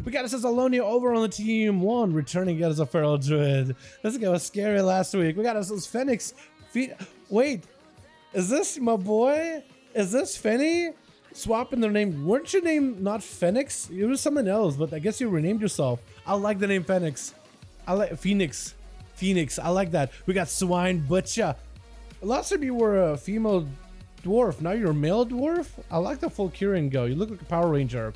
We got ourselves Alonia over on the team 1, returning as a Feral Druid. This guy was scary last week. We got ourselves Phoenix. Wait, is this my boy? Is this Fenny? Swapping their name. Weren't your name not Phoenix? It was something else, but I guess you renamed yourself. I like the name Phoenix. I like Phoenix. Phoenix, I like that. We got Swine Butcher. Last time you were a female dwarf, now you're a male dwarf? I like the full curing go. You look like a Power Ranger.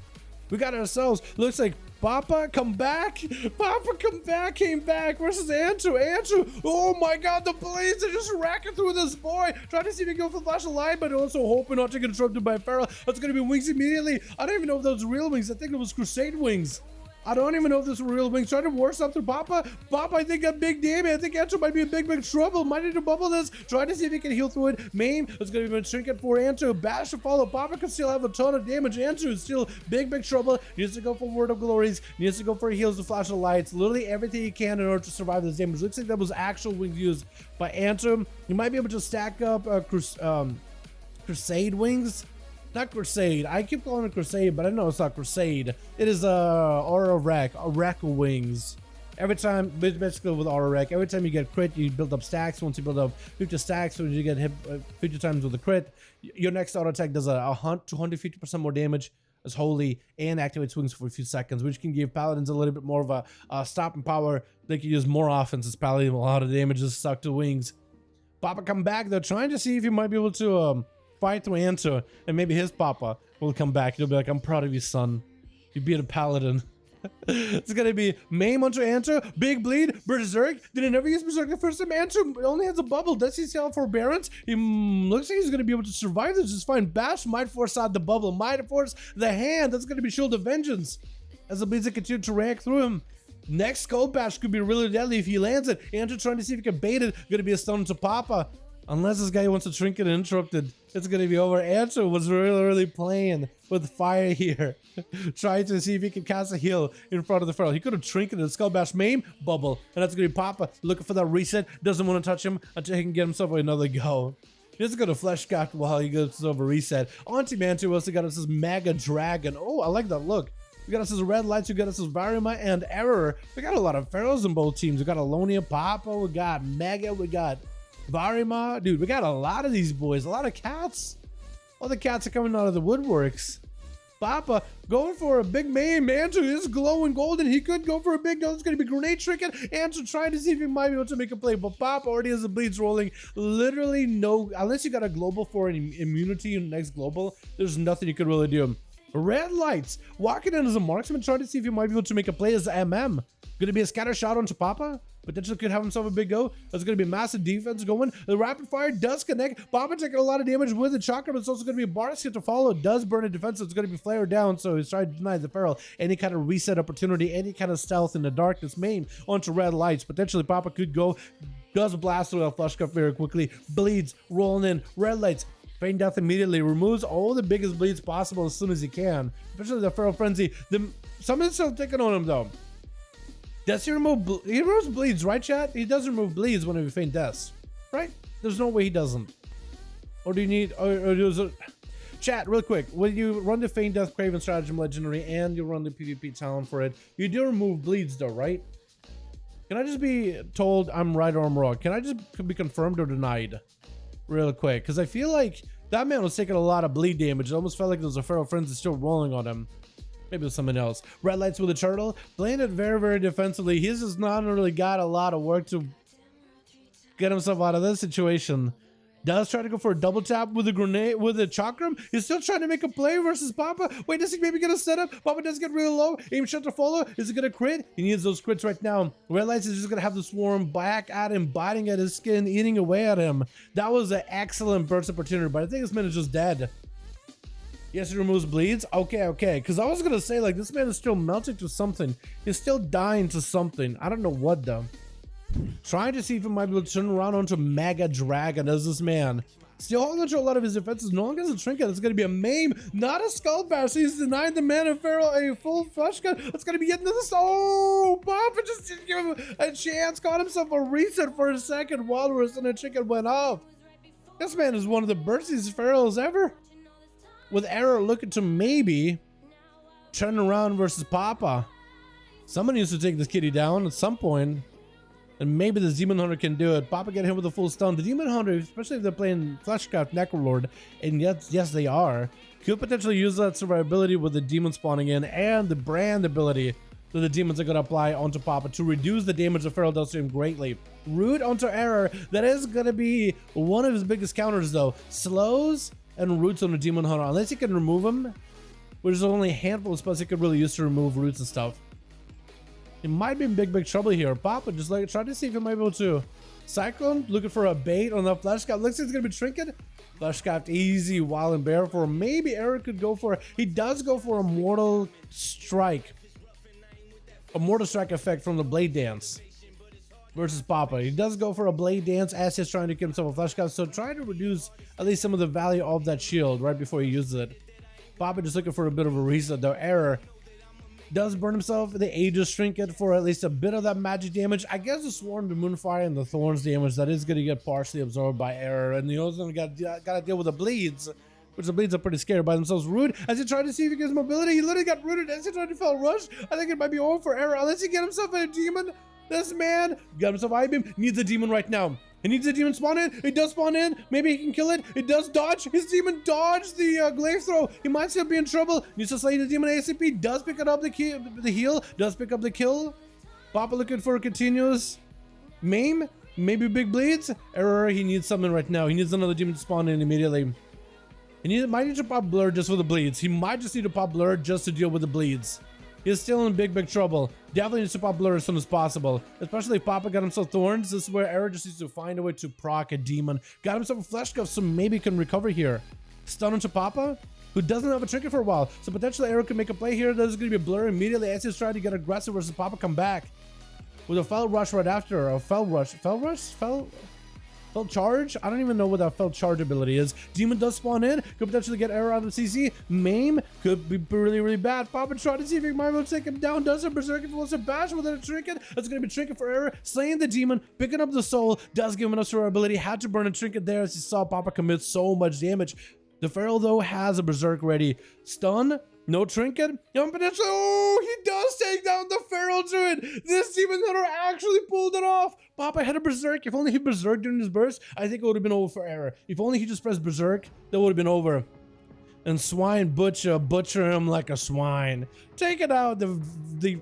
We got ourselves, looks like Papa, come back. Papa, come back, came back versus Andrew. Andrew, oh my god, the blades are just racking through this boy. Trying to see if he can go for the flash of light, but also hoping not to get interrupted by Feral. That's going to be wings immediately. I don't even know if those were real wings. I think it was Crusade wings. I don't even know if this were real wings. Trying to war something. Papa, I think got big damage. I think Andrew might be in big trouble. Might need to bubble this. Trying to see if he can heal through it. Maim is going to be a trinket for Andrew. Bash to follow. Papa can still have a ton of damage. Andrew is still big trouble. Needs to go for Word of Glories. Needs to go for heals to flash of lights. Literally everything he can in order to survive this damage. Looks like that was actual wings used by Andrew. You might be able to stack up Crusade wings. Not Crusade. I keep calling it Crusade, but I know it's not Crusade. It is Aura Wreck wings. Every time, basically with Aura Wreck, every time you get crit, you build up stacks. Once you build up 50 stacks, when you get hit 50 times with a crit, your next auto attack does a 250% more damage as Holy and activates wings for a few seconds, which can give Paladins a little bit more of a stopping power. They can use more offense as Paladin. A lot of damage is stuck to wings. Papa come back. They're trying to see if you might be able to fight through Answer, and maybe his Papa will come back. He'll be like, I'm proud of you, son. You beat a Paladin. It's gonna be Maim onto Answer, big bleed, Berserk. Did he never use Berserk the first time? Answer only has a bubble. Does he sell forbearance? He looks like he's gonna be able to survive this just fine. Bash might force out the bubble, might force the hand. That's gonna be Shield of Vengeance as the bleeds continue to rank through him. Next Skull Bash could be really deadly if he lands it. Andrew trying to see if he can bait it. Gonna be a stone to Papa. Unless this guy wants to trinket and interrupted, it's gonna be over. Andrew was really playing with fire here. Trying to see if he can cast a heal in front of the Feral. He could have trinketed Skull Bash, Maim, bubble, and that's gonna be Papa looking for that reset. Doesn't want to touch him until he can get himself another go. He doesn't go to Flesh Craft while he goes over reset. Auntie Mantu also got us this Mega Dragon. Oh, I like that look. We got us this Red Lights, we got us this Varima and Error. We got a lot of Ferals in both teams. We got Alonia, Papa, we got Mega, we got Varima. Dude, we got a lot of these boys, a lot of cats. All the cats are coming out of the woodworks. Papa going for a big Maim. Andrew is glowing golden. He could go for a big no. It's going to be Grenade Trinket. Andrew trying to see if he might be able to make a play, but Papa already has the bleeds rolling. Literally no, unless you got a global for an immunity in the next global, there's nothing you could really do. Red Lights walking in as a marksman, trying to see if he might be able to make a play as MM. Gonna be a scatter shot onto Papa. Potentially could have himself a big go. There's gonna be massive defense going. The rapid fire does connect. Papa taking a lot of damage with the chakra, but it's also gonna be a basket to follow. It does burn a defense, so it's gonna be flared down. So he's trying to deny the Feral any kind of reset opportunity, any kind of stealth in the darkness. Maim onto Red Lights. Potentially Papa could go. Does blast through a flush cut very quickly. Bleeds rolling in. Red Lights. Feign Death immediately removes all the biggest bleeds possible as soon as he can. Especially the Feral Frenzy. Something's still ticking on him though. Does he remove he removes bleeds, right, chat? He does remove bleeds whenever you feign deaths, right? There's no way he doesn't. Or do you need, or does it, chat, real quick, when you run the feign death Craven Stratagem Legendary and you run the PvP talent for it, you do remove bleeds though, right? Can I just be told I'm right or I'm wrong? Can I just be confirmed or denied? Real quick, because I feel like that man was taking a lot of bleed damage. It almost felt like there was a Feral Frenzy still rolling on him. Maybe it was something else. Red Lights with a turtle, playing it very defensively. He's just not really got a lot of work to get himself out of this situation. Does try to go for a double tap with a grenade, with a chakram. He's still trying to make a play versus Papa. Wait, does he maybe get a setup? Papa does get really low. Aim shot to follow. Is it gonna crit? He needs those crits right now. Red Lights is just gonna have the swarm back at him, biting at his skin, eating away at him. That was an excellent burst opportunity, but I think this man is just dead. Yes, he removes bleeds. Okay. Because I was gonna say, like, this man is still melting to something. He's still dying to something. I don't know what though. Trying to see if he might be able to turn around onto Mega Dragon as this man. Still holding onto a lot of his defenses. No one gets a trinket. It's going to be a Maim, not a Skull Bash. He's denying the man of Feral a full flush gun. It's going to be getting to this. Oh, Papa just didn't give him a chance. Got himself a reset for a second while the trinket went off. This man is one of the burstiest Ferals ever. With Error looking to maybe turn around versus Papa. Somebody needs to take this kitty down at some point. And maybe the Demon Hunter can do it. Papa get hit with a full stun. The Demon Hunter, especially if they're playing Fleshcraft Necrolord, and yes they are, could potentially use that survivability with the demon spawning in and the brand ability that the demons are going to apply onto Papa to reduce the damage the Feral does to him greatly. Root onto Error, that is going to be one of his biggest counters though. Slows and roots on the Demon Hunter, unless he can remove him, which is only a handful of spells he could really use to remove roots and stuff. He might be in big trouble here. Papa just like try to see if he might be able to Cyclone, looking for a bait on the Fleshcraft. Looks like it's gonna be Trinket. Fleshcraft easy, Wild and Bear for him. Maybe Eric could go for, he does go for a Mortal Strike. A Mortal Strike effect from the Blade Dance versus Papa. He does go for a Blade Dance as he's trying to get himself a Fleshcraft, so try to reduce at least some of the value of that shield right before he uses it. Papa just looking for a bit of a reset though. Error does burn himself the Aegis Trinket for at least a bit of that magic damage. I guess the Swarm, the Moonfire, and the Thorns damage that is going to get partially absorbed by Error, and you also got to deal with the bleeds, which the bleeds are pretty scared by themselves. Root, as he tried to see if he gets mobility, he literally got rooted as he tried to Fel Rush. I think it might be over for Error unless he get himself a demon. This man got himself I-Beam, needs a demon right now. He needs a demon spawn in. It does spawn in. Maybe he can kill it. It does dodge. His demon dodged the glaive throw. He might still be in trouble. Needs to slay the demon ASAP. Does pick it up the heal. Does pick up the kill. Papa looking for a continuous maim. Maybe big bleeds. Error. He needs something right now. He needs another demon to spawn in immediately. Might need to pop Blur just for the bleeds. He might just need to pop Blur just to deal with the bleeds. He's still in big trouble. Definitely needs to pop Blur as soon as possible. Especially if Papa got himself Thorns. This is where Error just needs to find a way to proc a demon. Got himself a Flesh Cuff, so maybe can recover here. Stun into Papa, who doesn't have a trinket for a while. So potentially Error can make a play here. There's going to be a Blur immediately as he's trying to get aggressive versus Papa come back. With a Fel Rush right after. A Fel Rush. Fel Charge? I don't even know what that Fel Charge ability is. Demon does spawn in. Could potentially get Error out of CC. Maim could be really bad. Papa trying to see if he might be able to take him down. Does a Berserker wants to bash with a Trinket. That's going to be Trinket for Error. Slaying the demon. Picking up the soul. Does give him enough survivability. Had to burn a Trinket there as he saw Papa commit so much damage. The Feral though has a Berserk ready. Stun. No Trinket. Young potentially. Oh, he does take down the Feral Druid. This Demon Hunter actually pulled it off. Papa had a Berserk. If only he Berserked during his burst, I think it would have been over for Error. If only he just pressed Berserk, that would have been over. And Swine butcher him like a swine. Take it out. The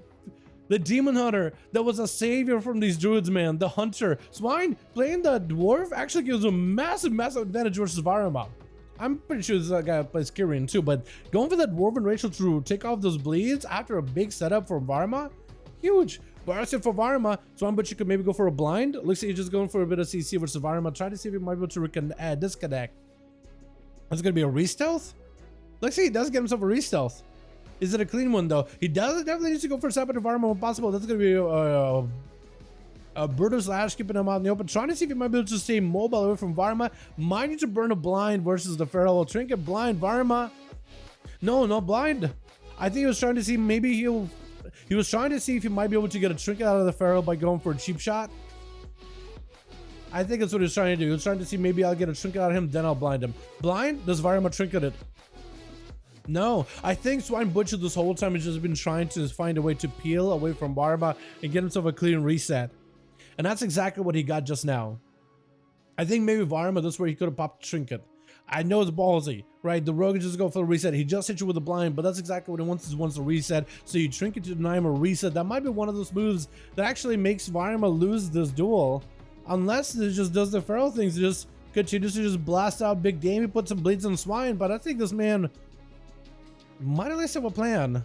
Demon Hunter that was a savior from these Druids, man. The Hunter. Swine playing the Dwarf actually gives a massive advantage versus Varma. I'm pretty sure this guy plays Kyrian too, but going for that Dwarven Rachel to take off those bleeds after a big setup for Varma, huge. Burst it for Varma, so I'm bet you could maybe go for a blind. Looks like he's just going for a bit of CC versus Varma. Try to see if he might be able to disconnect. That's gonna be a re-stealth? Looks like he does get himself a re-stealth. Is it a clean one though? He definitely needs to go for a separate Varma when possible. That's gonna be a Brutal Slash, keeping him out in the open. Trying to see if he might be able to stay mobile away from Varma. Might need to burn a blind versus the Feral. Trinket blind, Varma. No, not blind. I think he was trying to see maybe he was trying to see if he might be able to get a Trinket out of the Feral by going for a cheap shot. I think that's what he was trying to do. He was trying to see maybe I'll get a Trinket out of him, then I'll blind him. Blind? Does Varma Trinket it? No, I think Swine Butcher this whole time has just been trying to find a way to peel away from Varma and get himself a clean reset. And that's exactly what he got just now. I think maybe Varma, this is where he could have popped Trinket. I know it's ballsy, right? The rogue just go for the reset. He just hit you with a blind, but that's exactly what he wants. He wants a reset. So you Trinket to deny him a reset. That might be one of those moves that actually makes Varma lose this duel. Unless it just does the Feral things. It just continues to just blast out big game. He puts some bleeds on Swine, but I think this man might at least have a plan.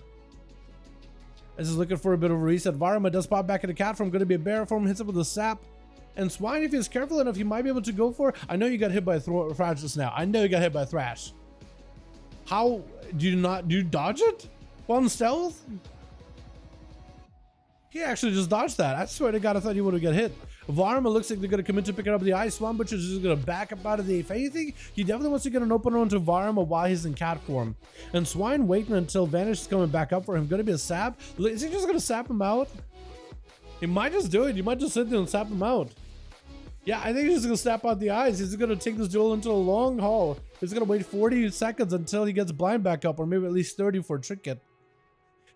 This is looking for a bit of a reset. Varma does pop back in the cat form. Going to be a bear form. Hits up with a sap. And Swine, if he's careful enough, he might be able to go for... I know you got hit by a Thrash just now. I know you got hit by a Thrash. How... Do you dodge it? While in stealth? He actually just dodged that. I swear to God, I thought he would have got hit. Varma looks like they're going to commit to picking up the ice. Swamp Butcher is just going to back up out of the... If anything, he definitely wants to get an opener onto Varma while he's in cat form. And Swine waiting until Vanish is coming back up for him. Going to be a sap. Is he just going to sap him out? He might just do it. You might just sit there and sap him out. Yeah, I think he's just going to snap out the eyes. He's going to take this duel into a long haul. He's going to wait 40 seconds until he gets blind back up, or maybe at least 30 for a Trinket.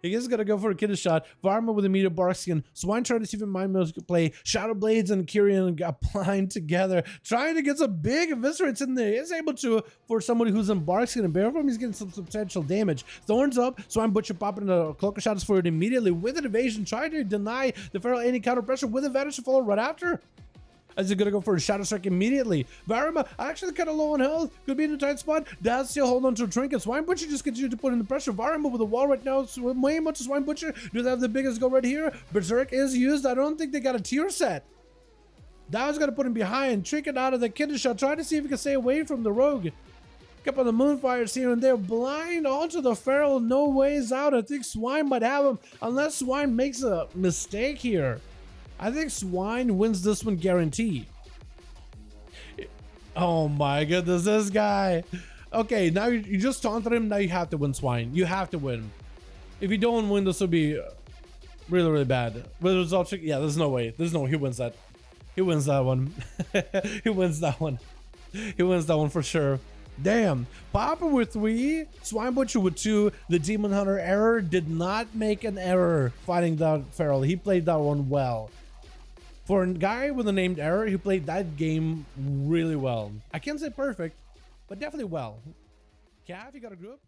He is gonna go for a kidney shot. Varma with a meteor bark skin. Swine trying to see if Mind Mills could play. Shadow Blades and Kyrian applying together, trying to get some big eviscerates in there. Is able to for somebody who's in bark skin and bear form. He's getting some substantial damage. Thorns up. Swine Butcher popping the cloak of shadows forward immediately with an evasion, trying to deny the Feral any counter pressure with advantage to follow right after. As he's gonna go for a Shadow Strike immediately. Varma actually kind of low on health. Could be in a tight spot. Daz still hold on to a trinket. Swine Butcher just continues to put in the pressure. Varma with a wall right now. So way much Swine Butcher. Do they have the biggest go right here? Berserk is used. I don't think they got a tier set. Daz gonna put him behind. Trinket out of the kidney shot. Trying to see if he can stay away from the rogue. Couple of the moonfires here and there. Blind onto the Feral. No ways out. I think Swine might have him. Unless Swine makes a mistake here. I think Swine wins this one guaranteed. Oh my goodness, this guy. Okay, now you just taunted him. Now you have to win, Swine. You have to win. If you don't win, this will be really, really bad. But results, yeah, there's no way. There's no way he wins that. He wins that one. He wins that one. He wins that one for sure. Damn. Papa with 3, Swine Butcher with 2. The Demon Hunter error did not make an error fighting that Feral. He played that one well. For a guy with a named error, he played that game really well. I can't say perfect, but definitely well. Cav, you got a group?